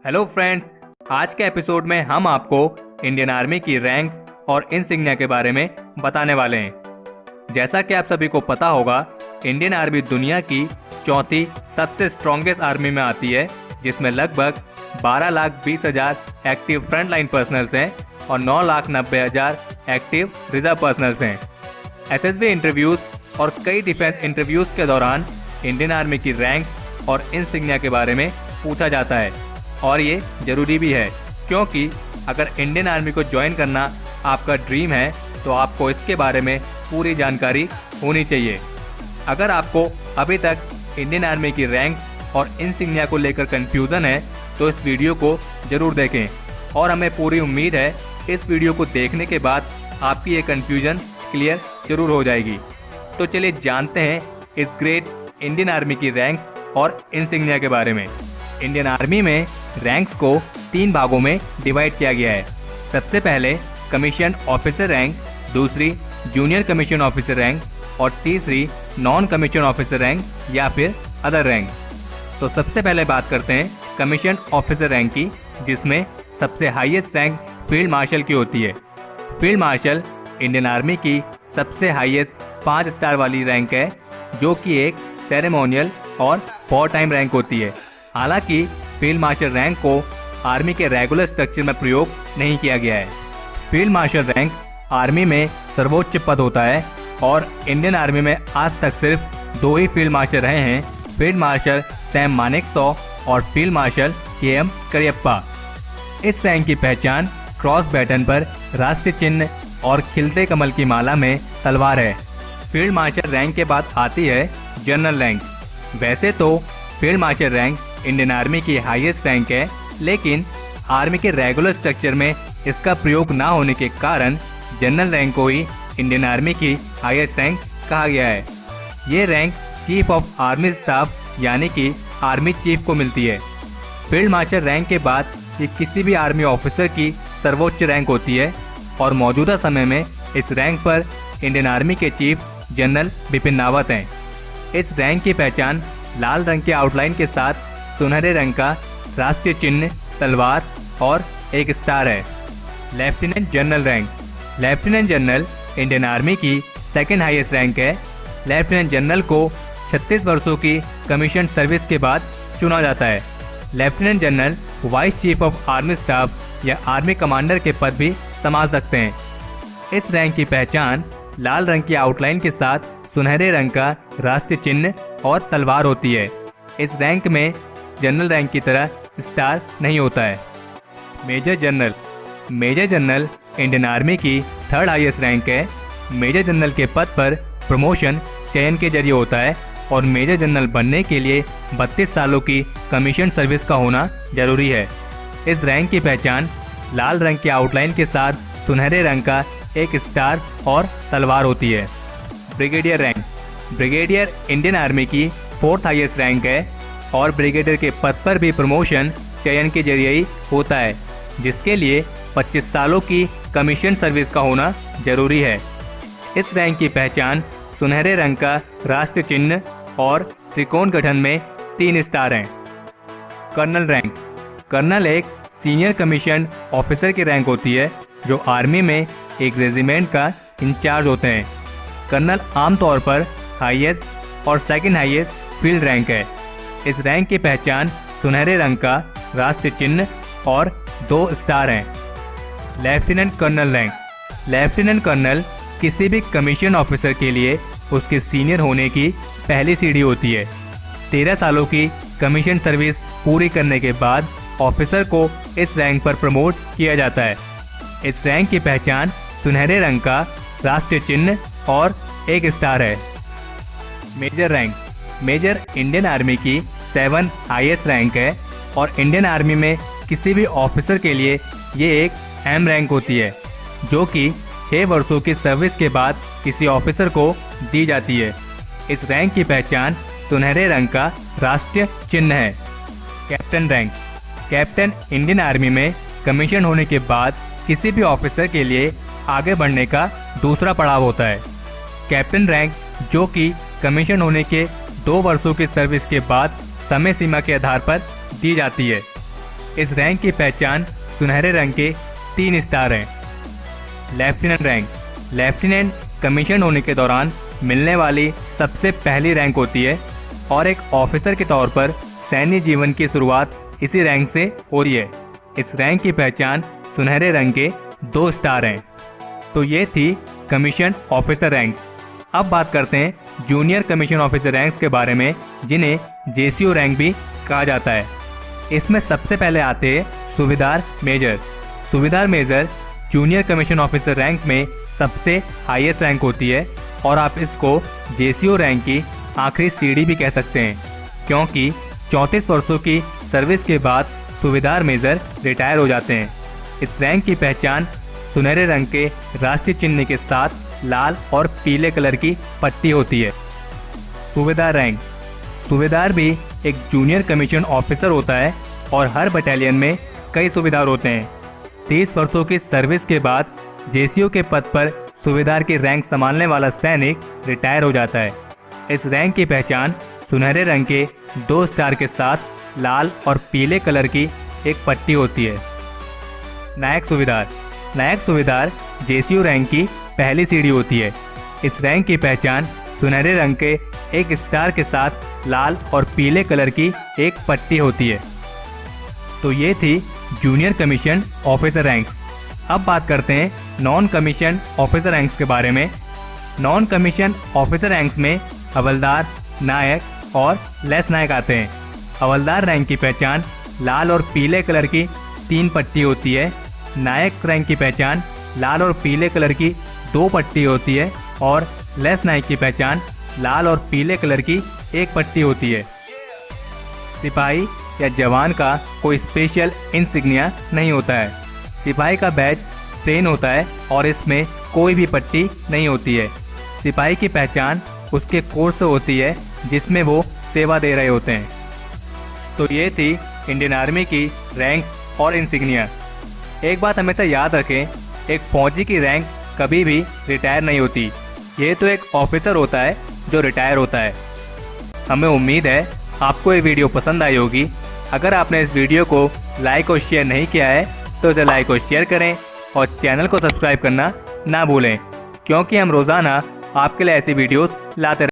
Hello friends, आज के episode में हम आपको इंडियन आर्मी की रैंक्स और इंसिग्निया के बारे में बताने वाले हैं। जैसा कि आप सभी को पता होगा, इंडियन आर्मी दुनिया की चौथी सबसे स्ट्रॉन्गेस्ट आर्मी में आती है, जिसमें लगभग 12,20,000 एक्टिव फ्रंट लाइन पर्सनल्स हैं और 9,90,000 एक्टिव रिजर्व पर्सनल्स हैं। एसएसबी इंटरव्यूज और कई डिफेंस इंटरव्यूज के दौरान इंडियन आर्मी की रैंक्स और इंसिग्निया के बारे में पूछा जाता है, और ये ज़रूरी भी है, क्योंकि अगर इंडियन आर्मी को ज्वाइन करना आपका ड्रीम है तो आपको इसके बारे में पूरी जानकारी होनी चाहिए। अगर आपको अभी तक इंडियन आर्मी की रैंक्स और इंसिग्निया को लेकर कन्फ्यूज़न है तो इस वीडियो को ज़रूर देखें, और हमें पूरी उम्मीद है इस वीडियो को देखने के बाद आपकी ये कन्फ्यूज़न क्लियर ज़रूर हो जाएगी। तो चलिए जानते हैं इस ग्रेट इंडियन आर्मी की रैंक्स और इंसिग्निया के बारे में। इंडियन आर्मी में रैंक्स को 3 भागों में डिवाइड किया गया है। सबसे पहले कमीशन ऑफिसर रैंक, दूसरी जूनियर कमीशन ऑफिसर रैंक और तीसरी नॉन कमीशन ऑफिसर रैंक या फिर अदर रैंक। तो सबसे पहले बात करते हैं कमीशन ऑफिसर रैंक की, जिसमें सबसे हाईएस्ट रैंक फील्ड मार्शल की होती है। फील्ड मार्शल इंडियन आर्मी की सबसे हाईएस्ट 5 स्टार वाली रैंक है, जो कि एक सेरेमोनियल और वॉर टाइम रैंक होती है। हालांकि फील्ड मार्शल रैंक को आर्मी के रेगुलर स्ट्रक्चर में प्रयोग नहीं किया गया है। फील्ड मार्शल रैंक आर्मी में सर्वोच्च पद होता है, और इंडियन आर्मी में आज तक सिर्फ 2 ही फील्ड मार्शल रहे हैं, फील्ड मार्शल सैम मानेकशॉ और फील्ड मार्शल के.एम. करियप्पा। इस रैंक की पहचान क्रॉस बैटन पर राष्ट्रीय चिन्ह और खिलते कमल की माला में तलवार है। फील्ड मार्शल रैंक के बाद आती है जनरल रैंक। वैसे तो field marshal rank Indian army की हाईएस्ट रैंक है, लेकिन आर्मी के रेगुलर स्ट्रक्चर में इसका प्रयोग ना होने के कारण जनरल रैंक को ही इंडियन आर्मी की हाईएस्ट रैंक कहा गया है। ये rank chief of army staff यानी कि आर्मी चीफ को मिलती है। फील्ड मार्शल रैंक के बाद ये किसी भी आर्मी ऑफिसर की सर्वोच्च रैंक होती है, और मौजूदा समय में इस रैंक पर इंडियन आर्मी के चीफ जनरल बिपिन रावत हैं। इस रैंक की पहचान लाल रंग के आउटलाइन के साथ सुनहरे रंग का राष्ट्रीय चिन्ह, तलवार और एक स्टार है। Lieutenant general rank. Lieutenant general Indian army की सेकंड हाईएस्ट रैंक है। लेफ्टिनेंट जनरल को 36 वर्षों की कमीशन सर्विस के बाद चुना जाता है। Lieutenant general vice chief of army staff या आर्मी कमांडर के पद भी संभाल सकते हैं। इस रैंक की पहचान लाल रंग की आउटलाइन के साथ सुनहरे रंग का राष्ट्रीय चिन्ह और तलवार होती है। इस रैंक में जनरल रैंक की तरह स्टार नहीं होता है। Major general. Major general Indian army की थर्ड हाईएस्ट रैंक है। मेजर जनरल के पद पर प्रमोशन चयन के जरिए होता है, और मेजर जनरल बनने के लिए 32 सालों की कमीशन सर्विस का होना जरूरी है। इस रैंक की पहचान लाल रंग के आउटलाइन के साथ सुनहरे रंग का एक स्टार और तलवार होती है। Brigadier rank. Brigadier Indian army की 4th हाईएस्ट रैंक है, और ब्रिगेडियर के पद पर भी प्रमोशन चयन के जरिए ही होता है, जिसके लिए 25 सालों की कमीशन सर्विस का होना जरूरी है। इस रैंक की पहचान सुनहरे रंग का राष्ट्रीय चिन्ह और त्रिकोण गठन में 3 स्टार हैं। Colonel rank. कर्नल एक सीनियर कमीशन ऑफिसर की रैंक होती है, जो आर्मी में एक रेजिमेंट का इंचार्ज होते हैं। कर्नल आमतौर पर हाईएस्ट और सेकंड हाईएस्ट फील्ड रैंक है। इस रैंक की पहचान सुनहरे रंग का राष्ट्रीय चिन्ह और 2 स्टार हैं। Lieutenant colonel rank. Lieutenant colonel किसी भी कमीशन ऑफिसर के लिए उसके सीनियर होने की पहली सीढ़ी होती है। 13 सालों की कमीशन सर्विस पूरी करने के बाद ऑफिसर को इस रैंक पर प्रमोट किया जाता है। इस रैंक की पहचान सुनहरे रंग का राष्ट्रीय चिन्ह और एक स्टार है। Major rank. Major Indian army की 7th हाईएस्ट रैंक है, और इंडियन आर्मी में किसी भी ऑफिसर के लिए ये एक अहम रैंक होती है, जो कि 6 वर्षों की सर्विस के बाद किसी ऑफिसर को दी जाती है। इस रैंक की पहचान सुनहरे रंग का राष्ट्रीय चिन्ह है। Captain rank. Captain Indian army में कमीशन होने के बाद किसी भी ऑफिसर के लिए आगे बढ़ने का दूसरा पड़ाव होता है। कैप्टन रैंक, जो कि कमीशन होने के 2 वर्षों की सर्विस के बाद समय सीमा के आधार पर दी जाती है। इस रैंक की पहचान सुनहरे रंग के 3 स्टार हैं। लेफ्टिनेंट रैंक, लेफ्टिनेंट कमीशन होने के दौरान मिलने वाली सबसे पहली रैंक होती है और एक ऑफिसर के तौर पर सैन्य जीवन की शुरुआत इसी रैंक से हो रही है। इस रैंक की पहचान सुनहरे रंग के 2 स्टार हैं। तो ये थी कमीशन ऑफिसर रैंक्स। अब बात करते हैं जूनियर कमीशन ऑफिसर रैंक्स के बारे में, जिन्हें जेसीओ रैंक भी कहा जाता है। इसमें सबसे पहले आते हैं subedar major. Subedar major junior commission officer rank में सबसे हाईएस्ट रैंक होती है और आप इसको जेसीओ रैंक की आखिरी सीढ़ी भी कह सकते हैं, क्योंकि 34 वर्षों की सर्विस के बाद सूबेदार मेजर रिटायर हो जाते हैं। इस रैंक की पहचान सुनहरे रंग के राष्ट्रीय चिन्ह के साथ लाल और पीले कलर की पट्टी होती है। सूबेदार रैंक, सूबेदार भी एक जूनियर कमीशन ऑफिसर होता है और हर बटालियन में कई सूबेदार होते हैं। 30 वर्षों की सर्विस के बाद जेसीओ के पद पर सूबेदार की रैंक संभालने वाला सैनिक रिटायर हो जाता है। इस रैंक की पहचान सुनहरे रंग के 2 स्टार के साथ लाल और पीले कलर की एक पट्टी होती है। नायक सूबेदार, नायक सूबेदार जेसीओ रैंक की पहली सीढ़ी होती है। इस रैंक की पहचान सुनहरे रंग के 1 स्टार के साथ लाल और पीले कलर की एक पट्टी होती है। तो ये थी जूनियर कमीशन ऑफिसर रैंक्स। अब बात करते हैं नॉन कमीशन ऑफिसर रैंक्स के बारे में। नॉन कमीशन ऑफिसर रैंक्स में हवलदार, नायक और लेस नायक आते हैं। हवलदार रैंक की पहचान लाल और पीले कलर की 3 पट्टी होती है। नायक रैंक की पहचान लाल और पीले कलर की 2 पट्टी होती है और लेस नायक की पहचान लाल और पीले कलर की 1 पट्टी होती है। सिपाही या जवान का कोई स्पेशल इंसिग्निया नहीं होता है। सिपाही का बैज प्लेन होता है और इसमें कोई भी पट्टी नहीं होती है। सिपाही की पहचान उसके कोर्स से होती है जिसमें वो सेवा दे रहे होते हैं। तो ये थी इंडियन आर्मी की रैंक्स और इंसिग्निया। एक बात हमेशा याद रखें, एक फौजी की रैंक कभी भी रिटायर नहीं होती। ये तो एक ऑफिसर होता है जो रिटायर होता है। हमें उम्मीद है आपको ये वीडियो पसंद आई होगी। अगर आपने इस वीडियो को लाइक और शेयर नहीं किया है तो इसे लाइक और शेयर करें और चैनल को सब्सक्राइब करना ना भूलें, क्योंकि हम रोज़ाना आपके लिए ऐसी वीडियोस लाते